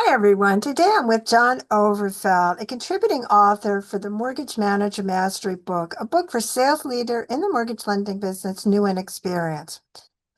Hi, everyone. Today I'm with John Overfelt, a contributing author for the Mortgage Manager Mastery book, a book for sales leader in the mortgage lending business, new and experienced.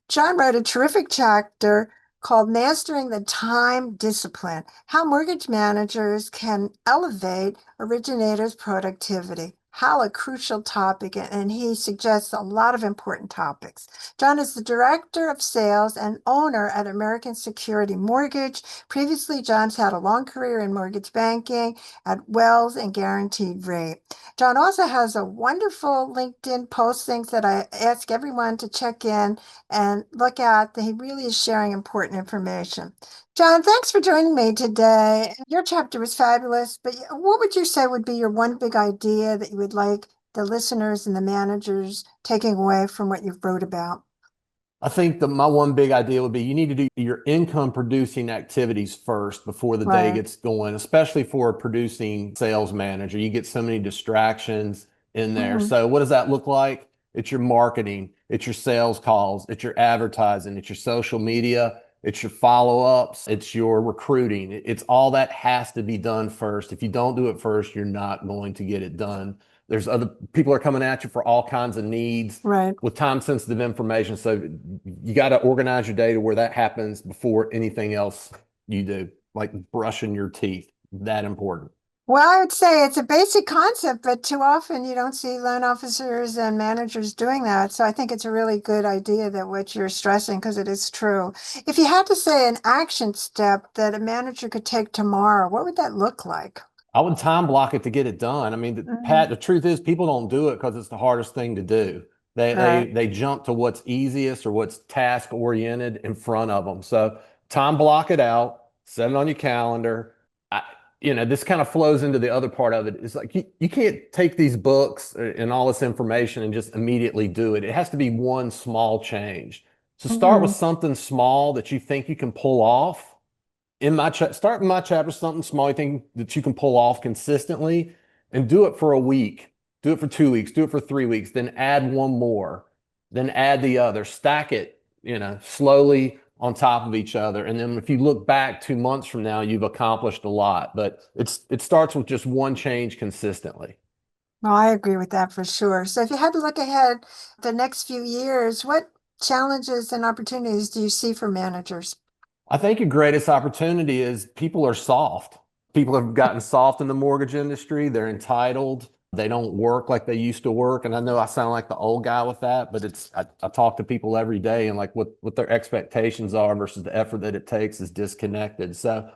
John wrote a terrific chapter called Mastering the Time Discipline, How Mortgage Managers Can Elevate Originators' Productivity. How a crucial topic, and he suggests a lot of important topics. John is the Director of Sales and owner at American Security Mortgage. Previously, John's had a long career in mortgage banking at Wells and Guaranteed Rate. John also has a wonderful LinkedIn postings that I ask everyone to check in and look at. He really is sharing important information. John, thanks for joining me today. Your chapter was fabulous, but what would you say would be your one big idea that you would like the listeners and the managers taking away from what you've wrote about? I think that my one big idea would be you need to do your income producing activities first before the day Right. gets going, especially for a producing sales manager. You get so many distractions in there. Hmm. So, what does that look like? It's your marketing, it's your sales calls, it's your advertising, it's your social media, it's your follow ups, it's your recruiting. It's all that has to be done first. If you don't do it first, you're not going to get it done. There's other people are coming at you for all kinds of needs Right. with time sensitive information. So you got to organize your day to where that happens before anything else you do, like brushing your teeth. That important. Well, I would say it's a basic concept, but too often you don't see loan officers and managers doing that. So I think it's a really good idea that what you're stressing, because it is true. If you had to say an action step that a manager could take tomorrow, what would that look like? I would time block it to get it done. I mean, Mhm. Pat, the truth is people don't do it because it's the hardest thing to do. They, they Right. they jump to what's easiest or what's task oriented in front of them. So time block it out, set it on your calendar. I, this kind of flows into the other part of it. It's like you can't take these books and all this information and just immediately do it. It has to be one small change. So start with Hmm. something small that you think you can pull off in my start in my chapter something small you think that you can pull off consistently and do it for a week, do it for 2 weeks, do it for 3 weeks, then add one more, then add the other, stack it, slowly on top of each other. And then if you look back 2 months from now, you've accomplished a lot. But it starts with just one change consistently. Well, I agree with that for sure. So if you had to look ahead the next few years, what challenges and opportunities do you see for managers? I think your greatest opportunity is people are soft. People have gotten soft in the mortgage industry. They're entitled. They don't work like they used to work. And I know I sound like the old guy with that, but I talk to people every day and like what their expectations are versus the effort that it takes is disconnected. So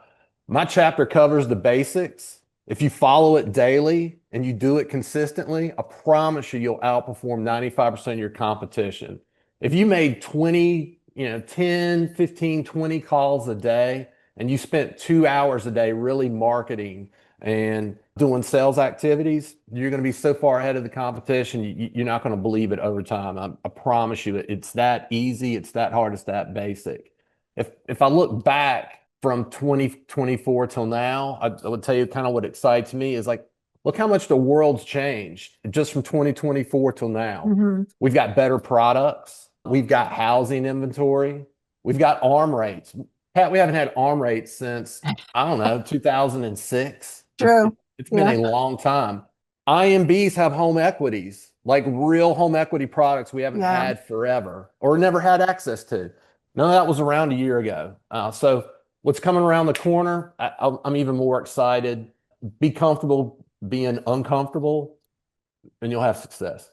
my chapter covers the basics. If you follow it daily and you do it consistently, I promise you'll outperform 95% of your competition. If you made 20, 10, 15, 20 calls a day and you spent 2 hours a day really marketing and doing sales activities, you're going to be so far ahead of the competition, you're not going to believe it over time. I promise you, it's that easy, it's that hard, it's that basic. If I look back from 2024 till now, I would tell you kind of what excites me is like, look how much the world's changed just from 2024 till now. Hmm. We've got better products. We've got housing inventory. We've got arm rates. Pat, we haven't had arm rates since, I don't know, 2006. True. It's been Yeah. a long time. IMBs have home equities, like real home equity products we haven't Yeah. had forever or never had access to. None of that was around a year ago. So what's coming around the corner, I'm even more excited. Be comfortable being uncomfortable, and you'll have success.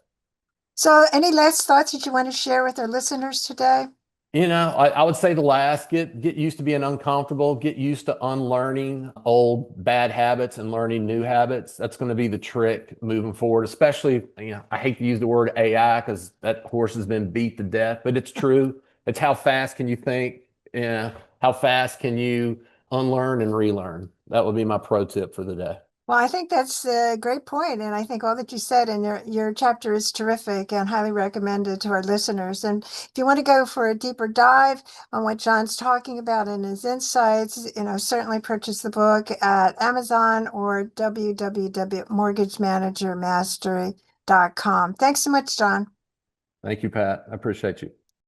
So any last thoughts that you want to share with our listeners today? I would say the last, get used to being uncomfortable, get used to unlearning old bad habits and learning new habits. That's going to be the trick moving forward, especially, I hate to use the word AI because that horse has been beat to death, but it's true. It's how fast can you think? How fast can you unlearn and relearn? That would be my pro tip for the day. Well, I think that's a great point, and I think all that you said in your chapter is terrific and highly recommended to our listeners. And if you want to go for a deeper dive on what John's talking about and his insights, certainly purchase the book at Amazon or www.mortgagemanagermastery.com. Thanks so much, John. Thank you, Pat. I appreciate you.